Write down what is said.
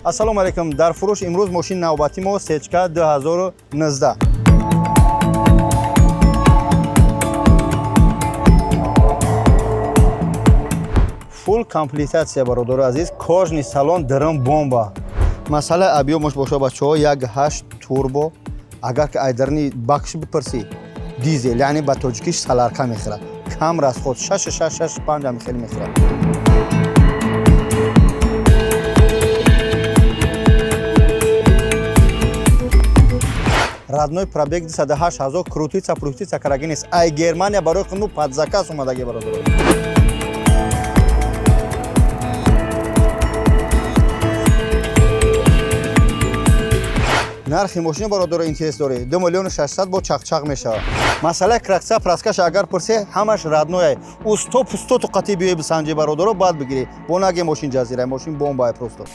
ассалому алайкум. Дар фурӯш имрӯз мошини навбати мо Сечка 2019. Фул комплектация бародари азиз, кожни салон драм бомба. Масъала объёмаш боша бачаҳо 1.8 турбо. Агар ки айдарни бакш бипарсӣ дизел, яъне ба тоҷикиш саларка мехӯрад. Кам расход 6.65 михел мехӯрад. Родной пробег 208 000, крутица караги нест. Ай Германия барои хунду под заказ омадаги бародаро. нархи мошини бародаро интерес дорӣ 2 миллион 600 бо чақчақ мешавад. Масъалаи кракса праскаш агар пурсе ҳамаш родное. У стоп қати биёи бисанҷи бародаро баъд бигирӣ. Бо наги мошин ҷазира, мошин бомба просто.